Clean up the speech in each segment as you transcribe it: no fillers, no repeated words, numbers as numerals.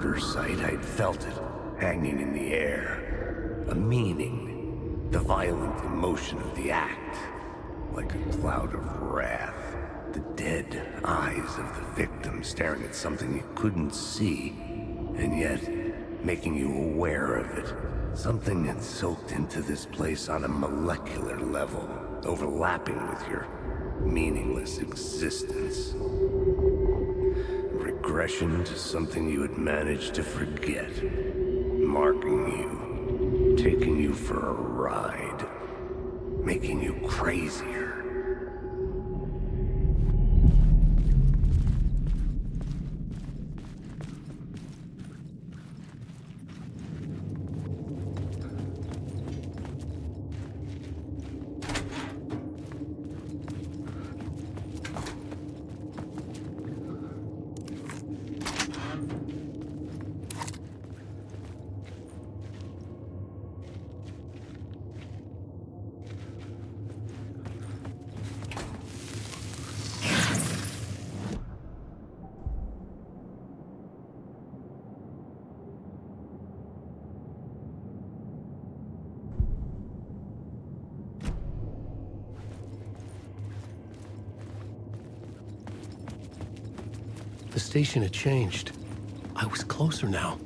murder site, I'd felt it, hanging in the air. A meaning, the violent emotion of the act, like a cloud of wrath. The dead eyes of the victim staring at something you couldn't see, and yet making you aware of it. Something had soaked into this place on a molecular level, overlapping with your meaningless existence. Regression to something you had managed to forget, marking you, taking you for a ride, making you crazier. The station had changed. I was closer now.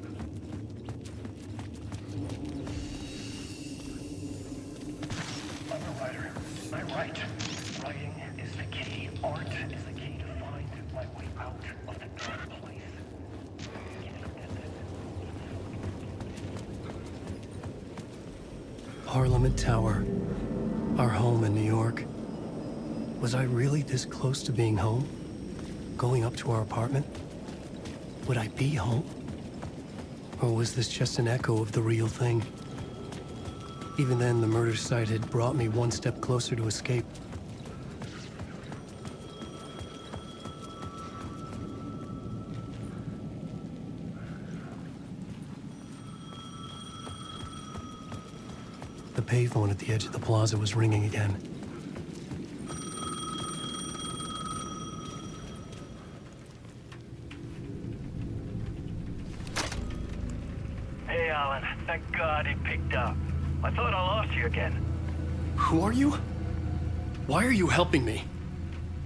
I'm a writer. I write. Writing is the key. Art is the key to find my way out of the dark place. Parliament Tower. Our home in New York. Was I really this close to being home? Going up to our apartment? Would I be home? Or was this just an echo of the real thing? Even then, the murder site had brought me one step closer to escape. The payphone at the edge of the plaza was ringing again. Hey, Alan. Thank God it picked up. I thought I lost you again. Who are you? Why are you helping me?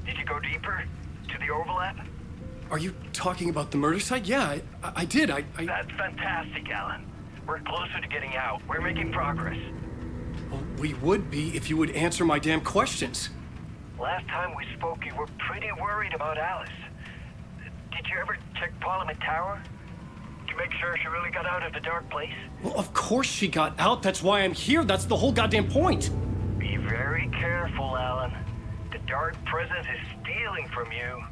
Did you go deeper? To the overlap? Are you talking about the murder site? Yeah, I did. That's fantastic, Alan. We're closer to getting out. We're making progress. Well, we would be if you would answer my damn questions. Last time we spoke, you were pretty worried about Alice. Did you ever check Parliament Tower? To make sure she really got out of the dark place? Well, of course she got out. That's why I'm here. That's the whole goddamn point. Be very careful, Alan. The dark presence is stealing from you.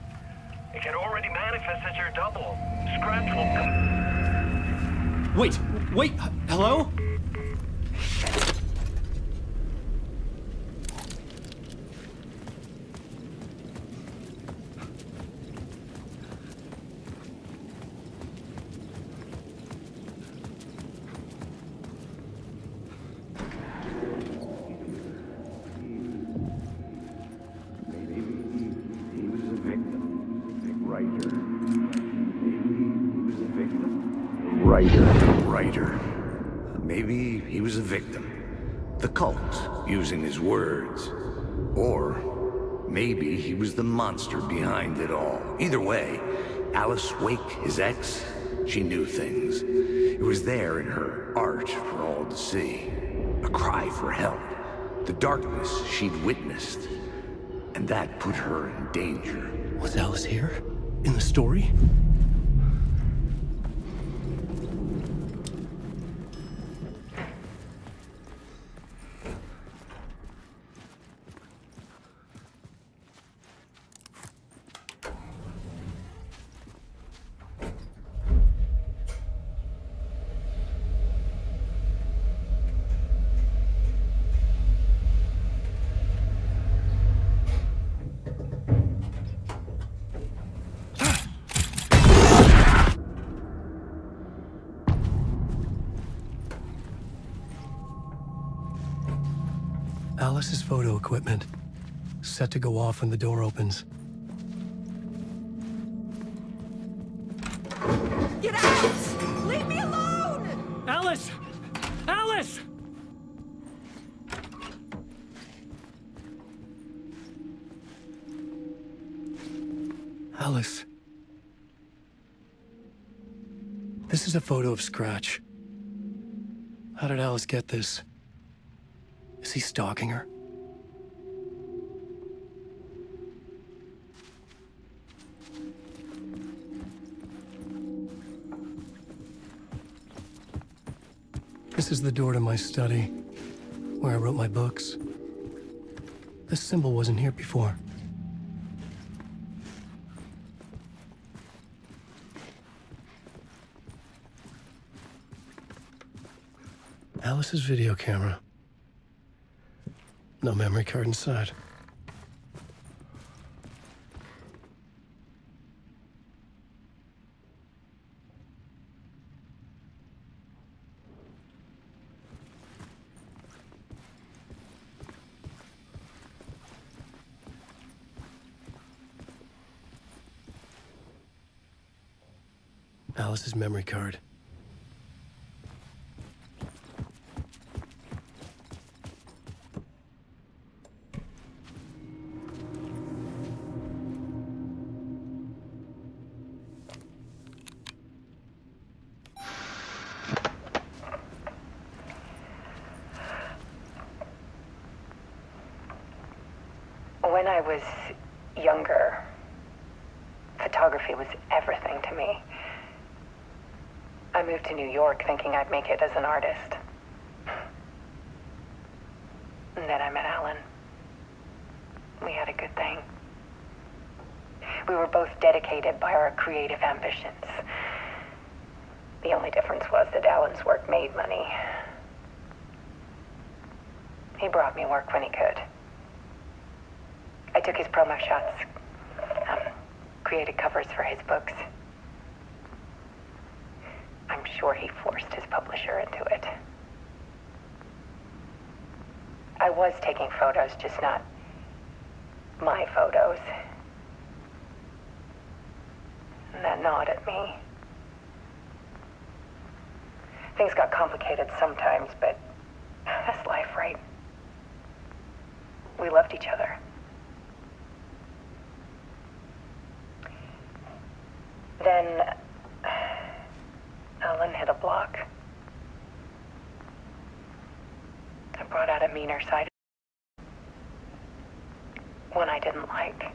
It can already manifest as your double. Scratch will come. Wait, hello? Writer. Maybe he was a victim. The cult, using his words. Or maybe he was the monster behind it all. Either way, Alice Wake, his ex, she knew things. It was there in her art for all to see. A cry for help. The darkness she'd witnessed. And that put her in danger. Was Alice here? In the story? Alice's photo equipment, set to go off when the door opens. Get out! Alice! Alice! Alice. This is a photo of Scratch. How did Alice get this? Is he stalking her? This is the door to my study, where I wrote my books. This symbol wasn't here before. Alice's video camera. No memory card inside. Alice's memory card. When I was younger, photography was everything to me. I moved to New York thinking I'd make it as an artist. And then I met Alan. We had a good thing. We were both dedicated by our creative ambitions. The only difference was that Alan's work made money. He brought me work when he could. I took his promo shots, created covers for his books. I'm sure he forced his publisher into it. I was taking photos, just not my photos. And that gnawed at me. Things got complicated sometimes, but that's life, right? We loved each other. Then Alan hit a block. I brought out a meaner side. One I didn't like.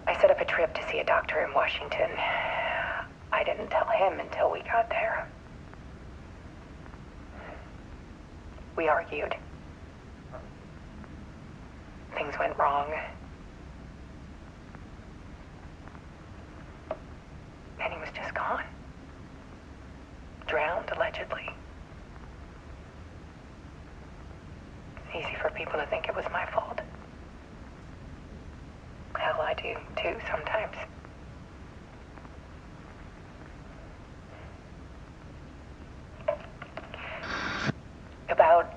I set up a trip to see a doctor in Washington. I didn't tell him until we got there. We argued. Things went wrong. And he was just gone. Drowned, allegedly. It's easy for people to think it was my fault. Hell, I do, too, sometimes. About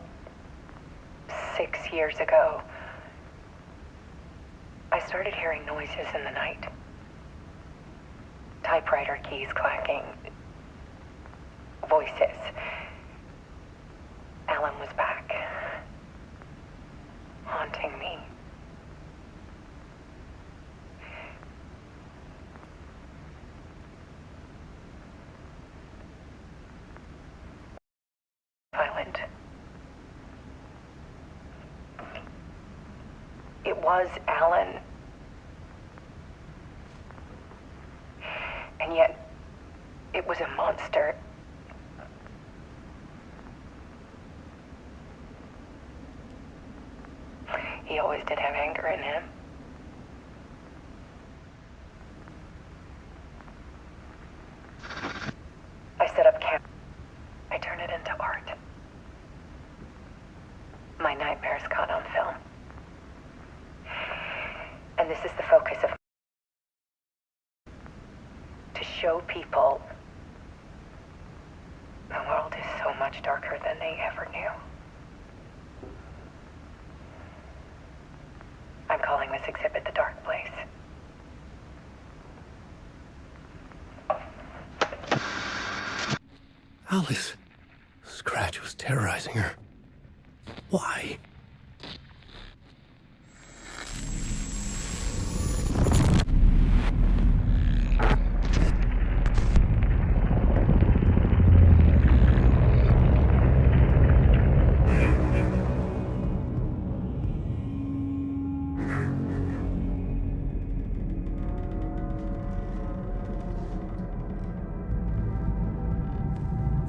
6 years ago, I started hearing noises in the night. Typewriter keys clacking. Voices. Alan was back. Haunting me. Violent. It was Alan. And yet, it was a monster. He always did have anger in him. I set up camp. I turn it into art. My nightmares caught on film. And this is the focus of to show people the world is so much darker than they ever knew. I'm calling this exhibit The Dark Place. Alice. Scratch was terrorizing her. Why?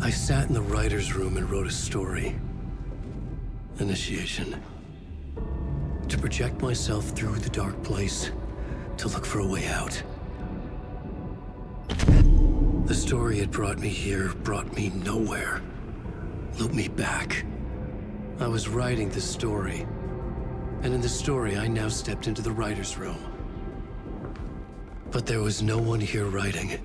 I sat in the writer's room and wrote a story. Initiation. To project myself through the dark place, to look for a way out. The story had brought me here, brought me nowhere. Looped me back. I was writing the story. And in the story, I now stepped into the writer's room. But there was no one here writing.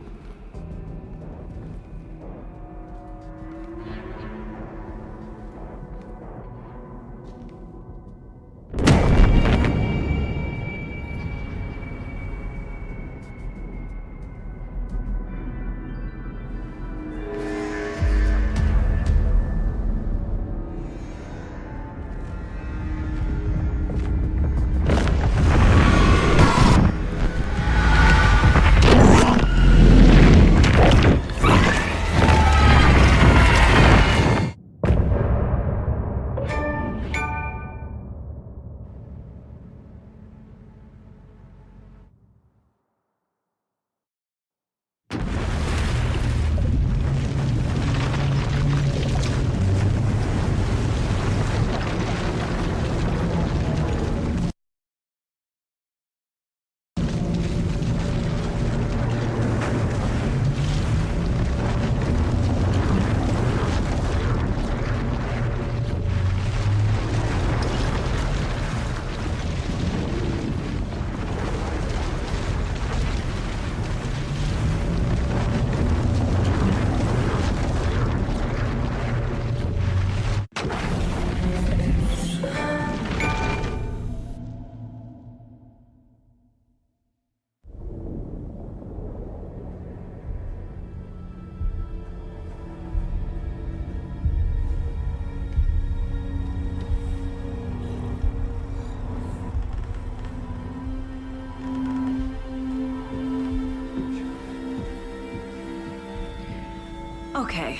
Okay,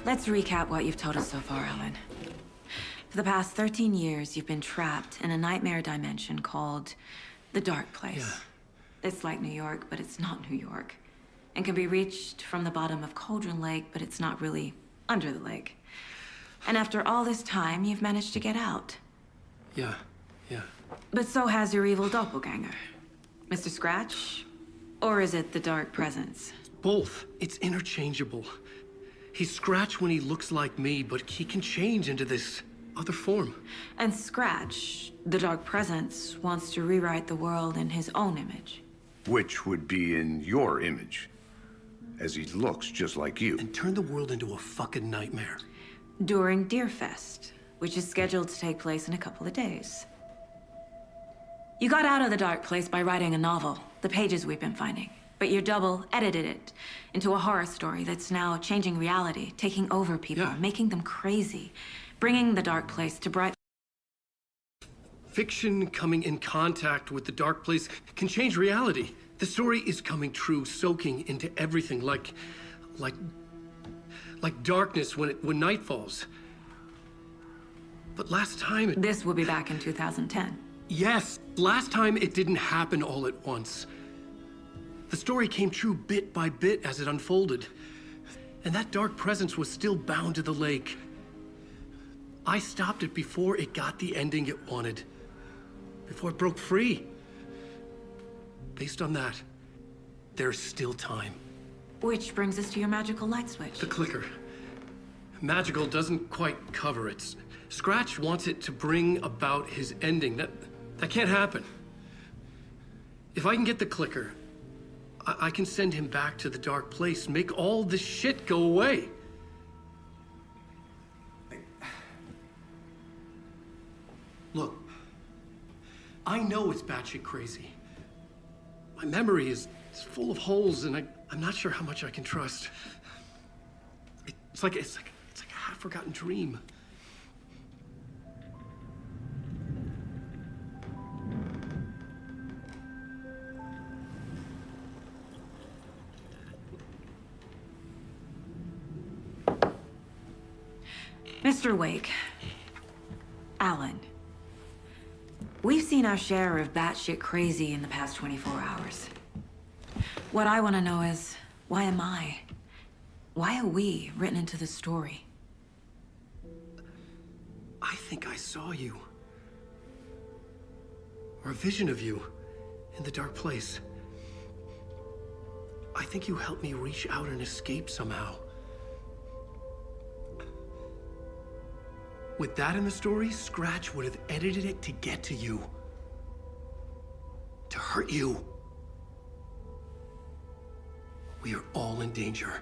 let's recap what you've told us so far, Alan. For the past 13 years, you've been trapped in a nightmare dimension called the Dark Place. Yeah. It's like New York, but it's not New York. And can be reached from the bottom of Cauldron Lake, but it's not really under the lake. And after all this time, you've managed to get out. Yeah. But so has your evil doppelganger. Mr. Scratch? Or is it the Dark Presence? Both. It's interchangeable. He's Scratch when he looks like me, but he can change into this other form. And Scratch, the Dark Presence, wants to rewrite the world in his own image. Which would be in your image, as he looks just like you. And turn the world into a fucking nightmare. During Deerfest, which is scheduled to take place in a couple of days. You got out of the Dark Place by writing a novel, the pages we've been finding. But your double edited it into a horror story that's now changing reality, taking over people, Yeah. making them crazy, bringing the Dark Place to bright... Fiction coming in contact with the dark place can change reality. The story is coming true, soaking into everything like darkness when night falls. But last time it... This will be back in 2010. Yes, last time it didn't happen all at once. The story came true bit by bit as it unfolded. And that dark presence was still bound to the lake. I stopped it before it got the ending it wanted. Before it broke free. Based on that, there's still time. Which brings us to your magical light switch. The clicker. Magical doesn't quite cover it. Scratch wants it to bring about his ending. That can't happen. If I can get the clicker, I can send him back to the dark place, make all this shit go away. Look, I know it's batshit crazy. My memory is full of holes, and I'm not sure how much I can trust. It's like a half-forgotten dream. Mr. Wake. Alan. We've seen our share of batshit crazy in the past 24 hours. What I want to know is, why am I? Why are we written into the story? I think I saw you. Or a vision of you in the dark place. I think you helped me reach out and escape somehow. With that in the story, Scratch would have edited it to get to you. To hurt you. We are all in danger.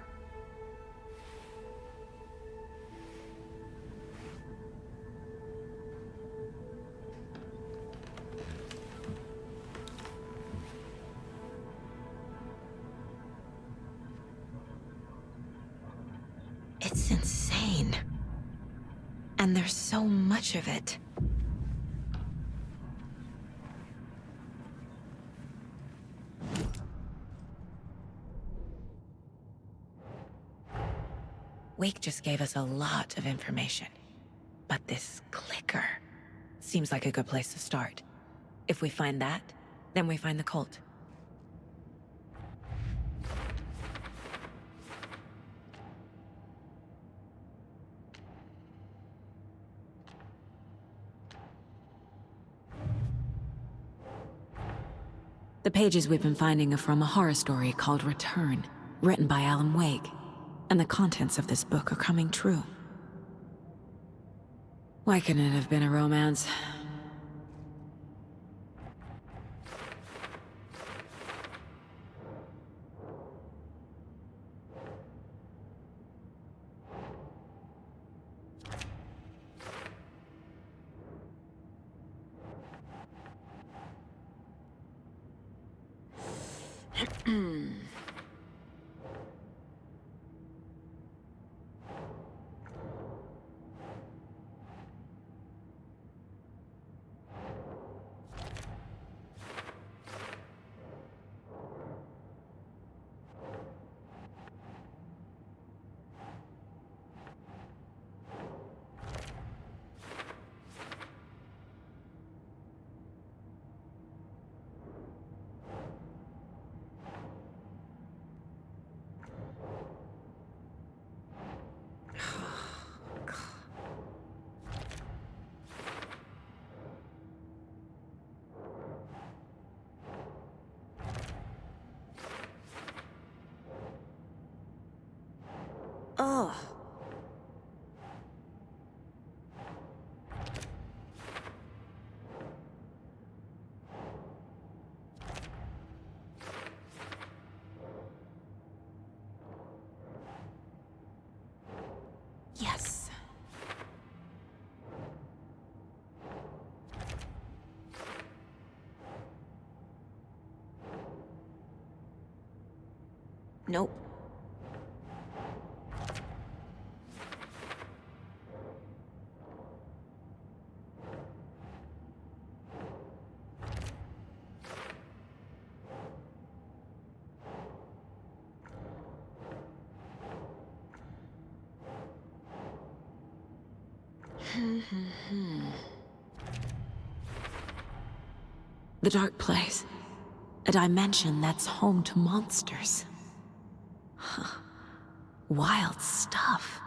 It's insane. And there's so much of it. Wake just gave us a lot of information. But this clicker seems like a good place to start. If we find that, then we find the cult. The pages we've been finding are from a horror story called Return, written by Alan Wake, and the contents of this book are coming true. Why couldn't it have been a romance? Ugh. Yes. Nope. The dark place. A dimension that's home to monsters. Huh. Wild stuff.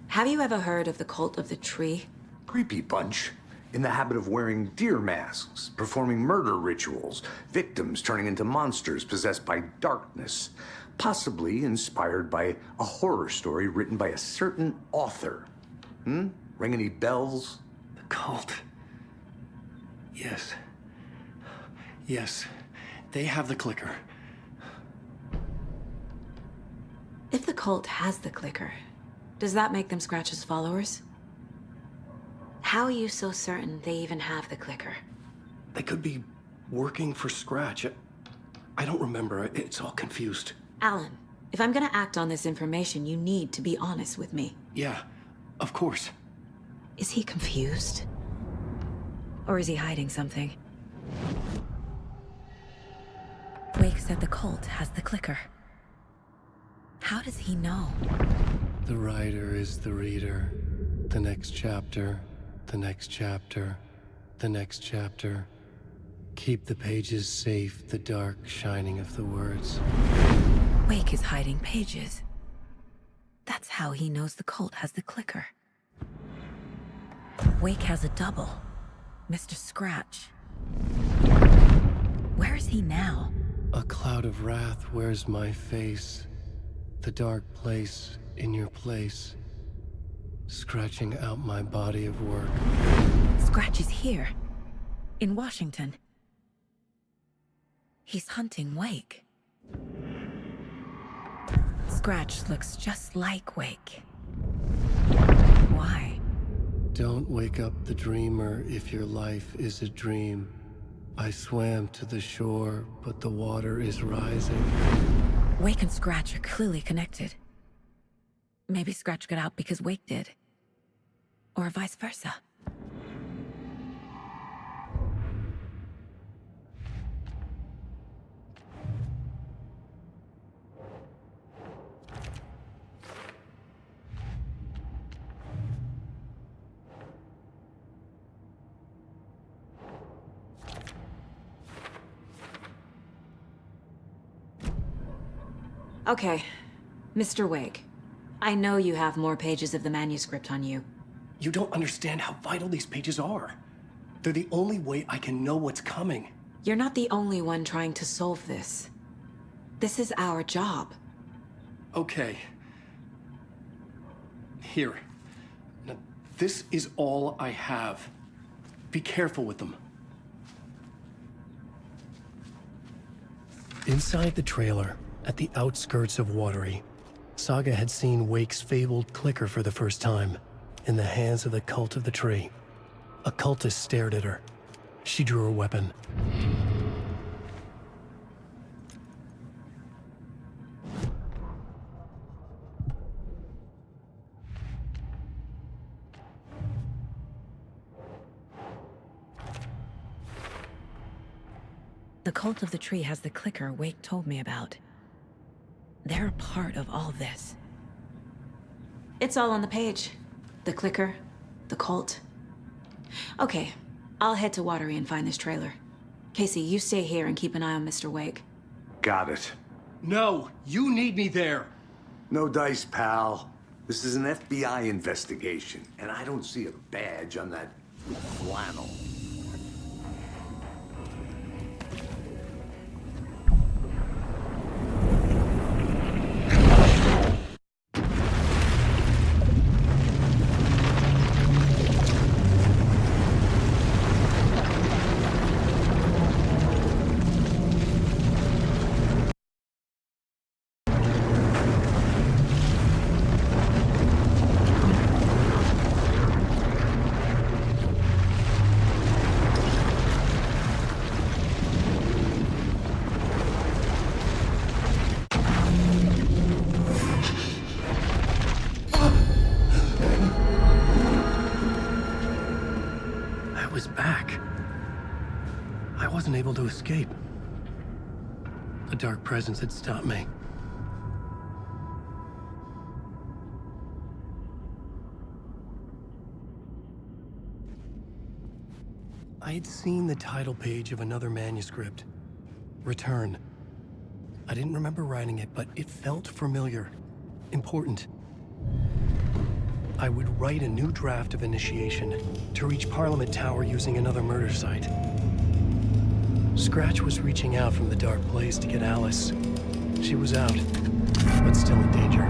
Have you ever heard of the Cult of the Tree? Creepy bunch. In the habit of wearing deer masks, performing murder rituals, victims turning into monsters possessed by darkness, possibly inspired by a horror story written by a certain author. Ring any bells? The cult. Yes. Yes. They have the clicker. If the cult has the clicker, does that make them Scratch's followers? How are you so certain they even have the clicker? They could be working for Scratch. I don't remember. It's all confused. Alan, if I'm gonna act on this information, you need to be honest with me. Yeah, of course. Is he confused? Or is he hiding something? Wake said the cult has the clicker. How does he know? The writer is the reader. The next chapter, the next chapter, the next chapter. Keep the pages safe, the dark shining of the words. Wake is hiding pages. That's how he knows the cult has the clicker. Wake has a double. Mr. Scratch. Where is he now? A cloud of wrath wears my face. The dark place in your place. Scratching out my body of work. Scratch is here. In Washington. He's hunting Wake. Scratch looks just like Wake. Why? Don't wake up the dreamer if your life is a dream. I swam to the shore, but the water is rising. Wake and Scratch are clearly connected. Maybe Scratch got out because Wake did. Or vice versa. Okay, Mr. Wake. I know you have more pages of the manuscript on you. You don't understand how vital these pages are. They're the only way I can know what's coming. You're not the only one trying to solve this. This is our job. Okay. Here. Now, this is all I have. Be careful with them. Inside the trailer, at the outskirts of Watery, Saga had seen Wake's fabled clicker for the first time, in the hands of the Cult of the Tree. A cultist stared at her. She drew her weapon. The Cult of the Tree has the clicker Wake told me about. They're a part of all this. It's all on the page. The clicker, the cult. Okay, I'll head to Watery and find this trailer. Casey, you stay here and keep an eye on Mr. Wake. Got it. No, you need me there. No dice, pal. This is an FBI investigation, and I don't see a badge on that flannel. Able to escape. A dark presence had stopped me. I had seen the title page of another manuscript, Return. I didn't remember writing it, but it felt familiar, important. I would write a new draft of initiation to reach Parliament Tower using another murder site. Scratch was reaching out from the dark place to get Alice. She was out, but still in danger.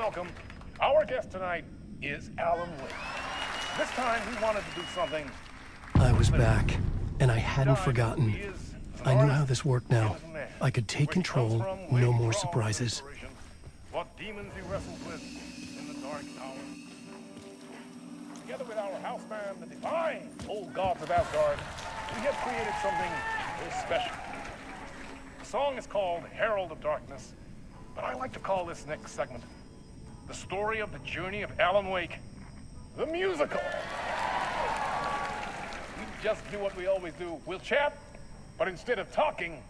welcome. Our guest tonight is Alan Wake. This time he wanted to do something. I was back, and I hadn't forgotten. I knew how this worked now. I could take control, no more surprises. What demons he wrestled with in the dark hour. Together with our house band, the divine old gods of Asgard, we have created something very special. The song is called Herald of Darkness, but I like to call this next segment the story of the journey of Alan Wake, the musical. We just do what we always do. We'll chat, but instead of talking,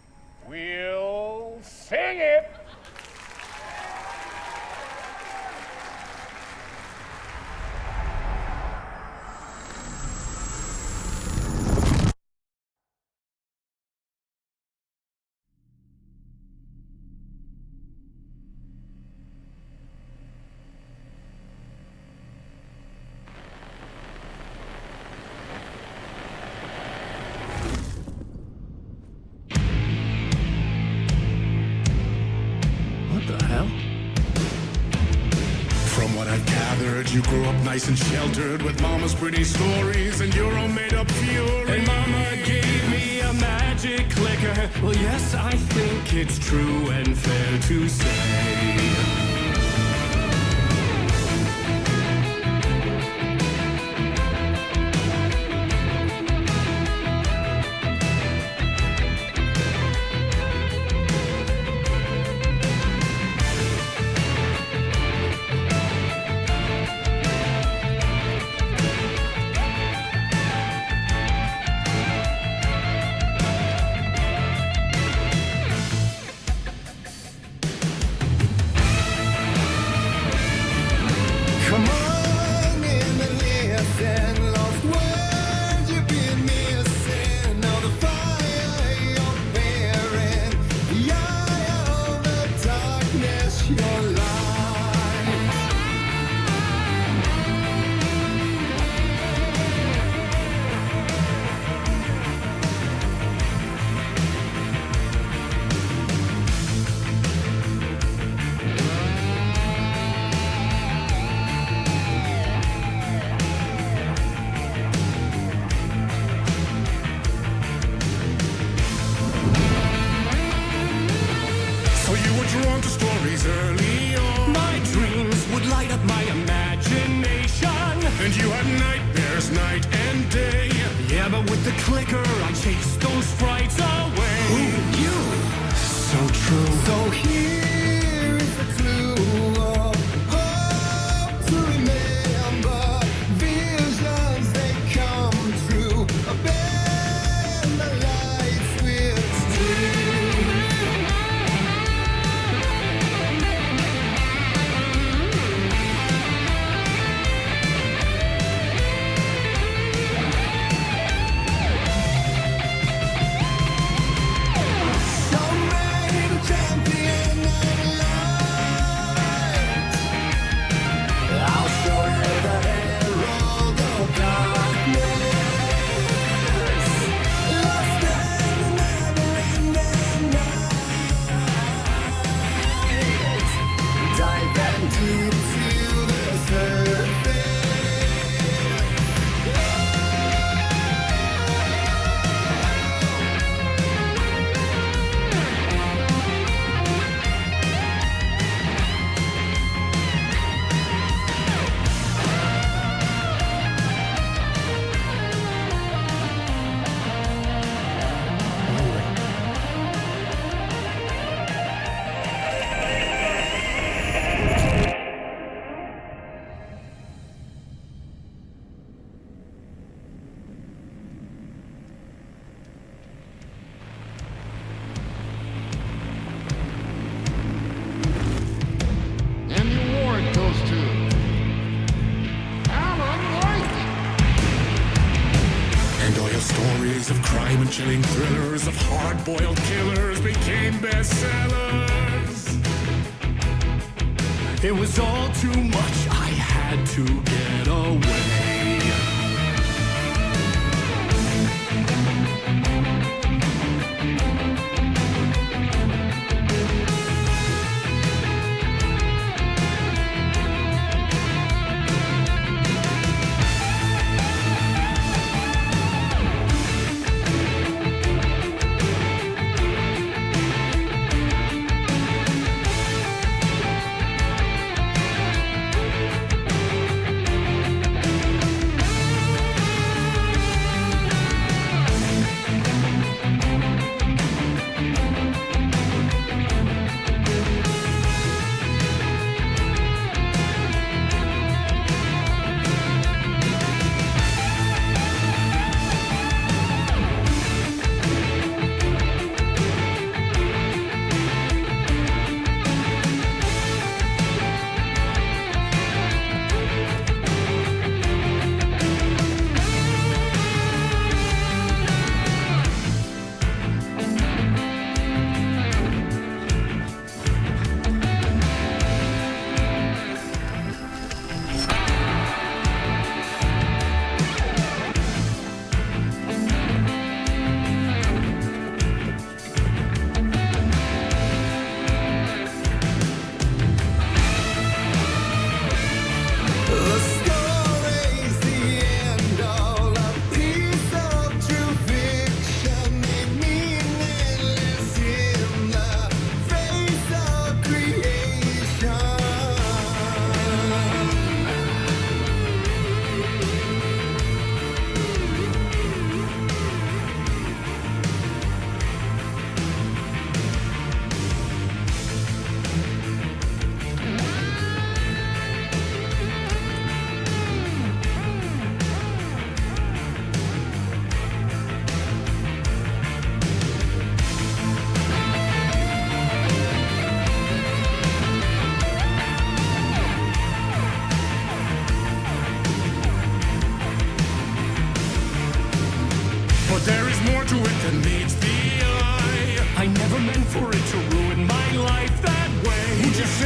we'll sing it. You grew up nice and sheltered with mama's pretty stories and your own made-up fury. And mama gave me a magic clicker. Well, yes, I think it's true and fair to say. Chilling thrillers of hard-boiled killers became bestsellers. It was all too much, I had to get away.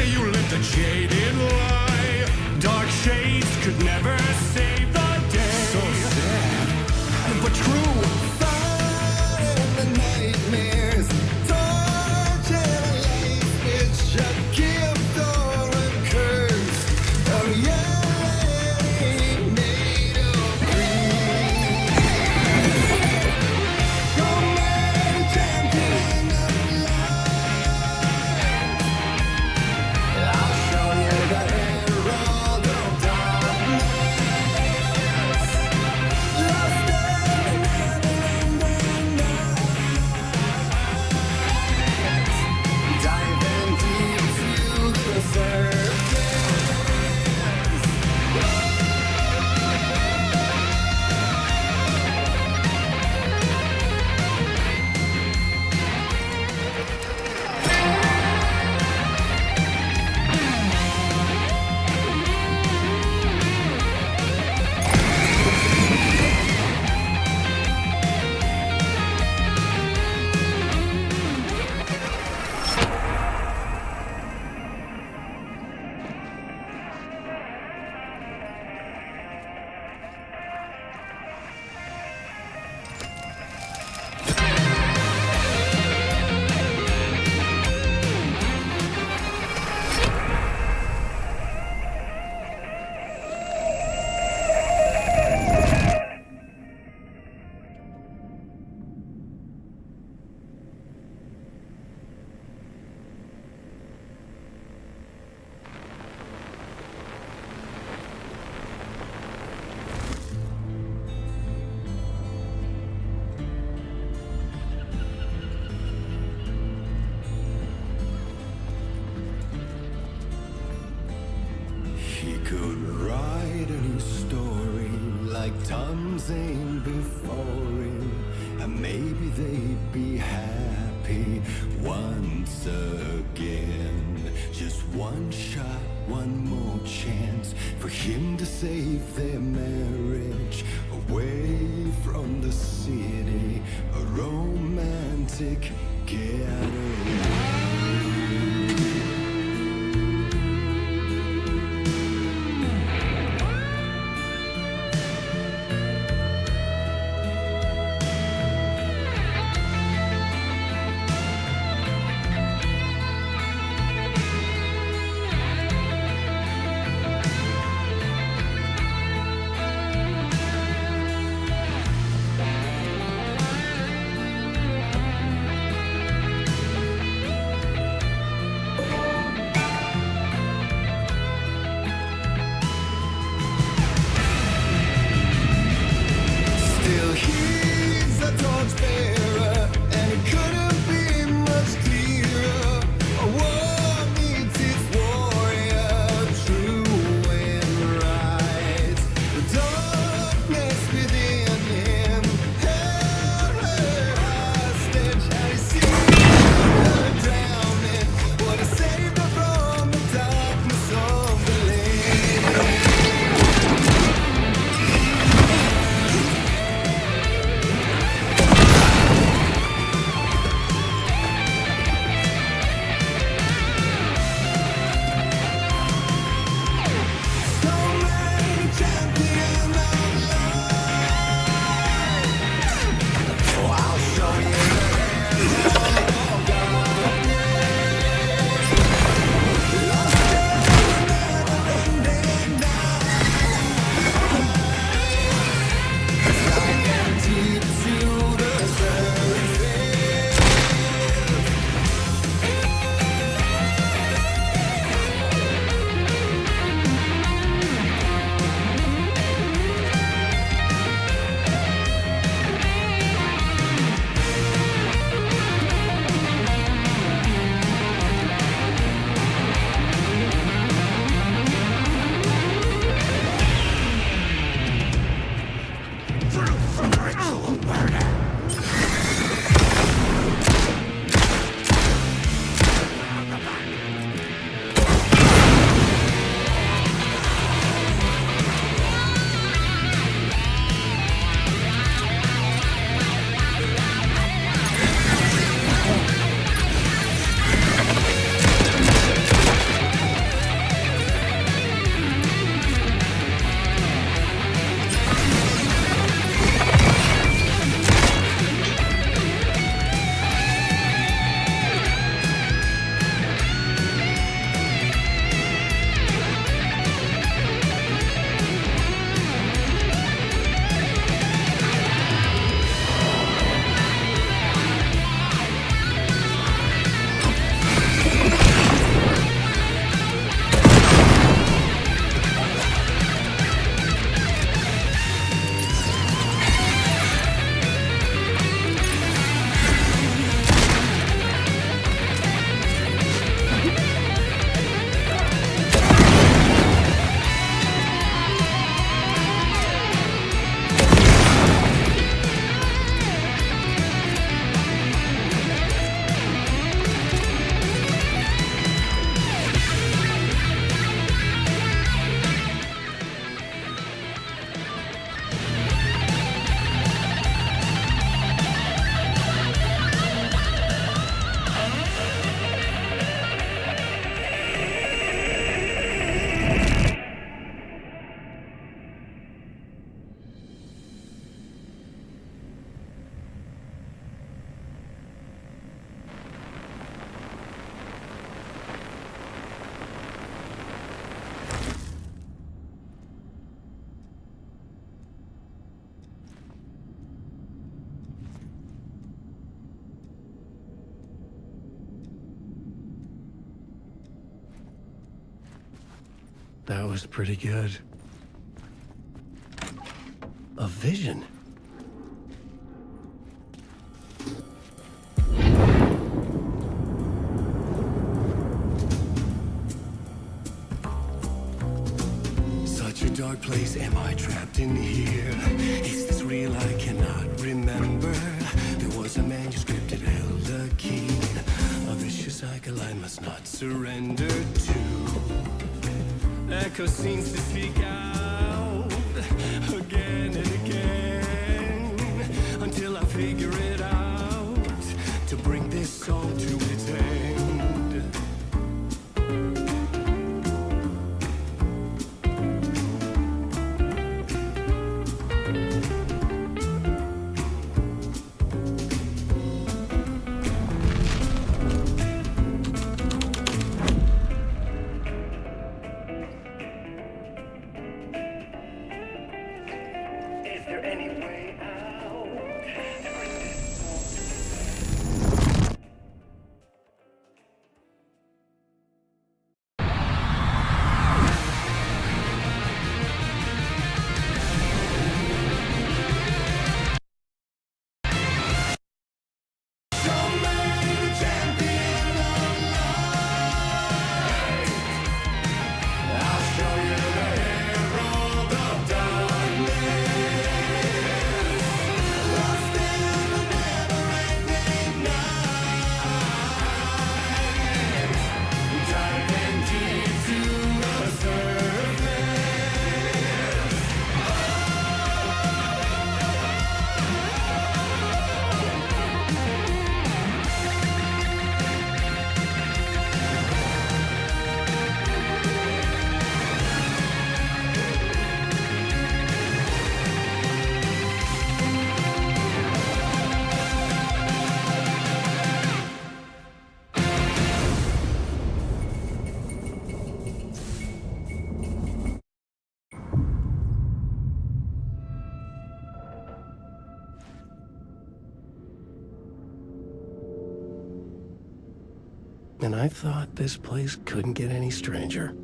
say you lived a jaded lie. Dark shades could never save the day. So sad, but true. Fighting the nightmares, torture life, it's a gift or a curse. A reality made of greed. No matter champion of life, I'll show you the herald of darkness. Lost in the never-ending night. Diving deep to the surface. He could write a new story like Tom Zane before him, and maybe they'd be happy once again. Just one shot, one more chance for him to save their marriage away from the city, a romantic getaway. That was pretty good. A vision. Such a dark place, am I trapped in here? Is this real? I cannot remember. There was a manuscript, it held a key. A vicious cycle I must not surrender to. Echo seems to speak out again and again until I figure it out to bring this song to its end. And I thought this place couldn't get any stranger.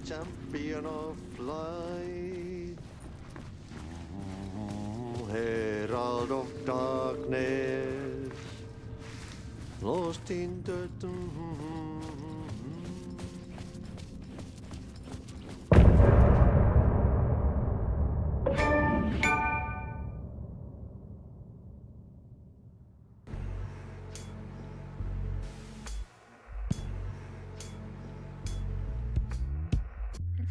Champion of light, herald of darkness, lost in the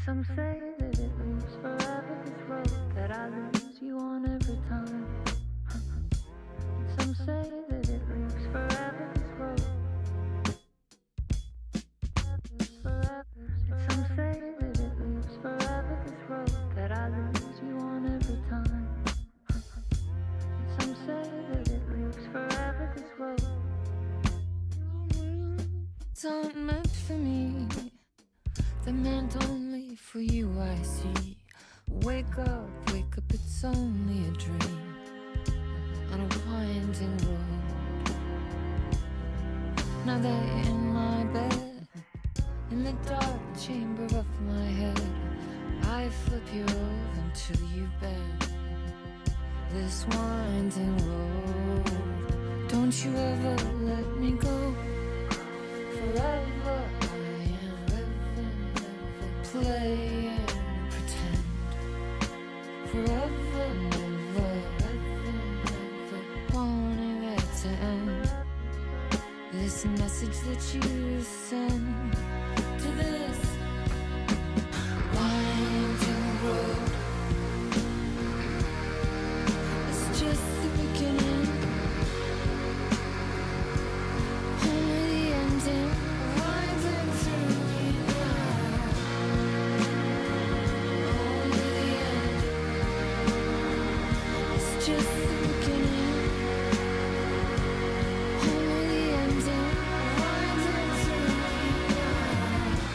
Some say that it moves forever, this road that I lose you on every time. Some say that it moves forever, this road. Some say that it moves forever, this road that I lose you on every time. Some say that it moves forever, this road. It's not meant for me. They're meant only for you, I see. Wake up, it's only a dream on a winding road. Now they're in my bed, in the dark chamber of my head. I flip you over until you bend this winding road. Don't you ever let me go. Forever play and pretend. Forever, never, wanting it to end. This message that you send to this winding road, it's just the beginning, only the ending. Winding through me now. Just the beginning, only the ending. Winding through me now.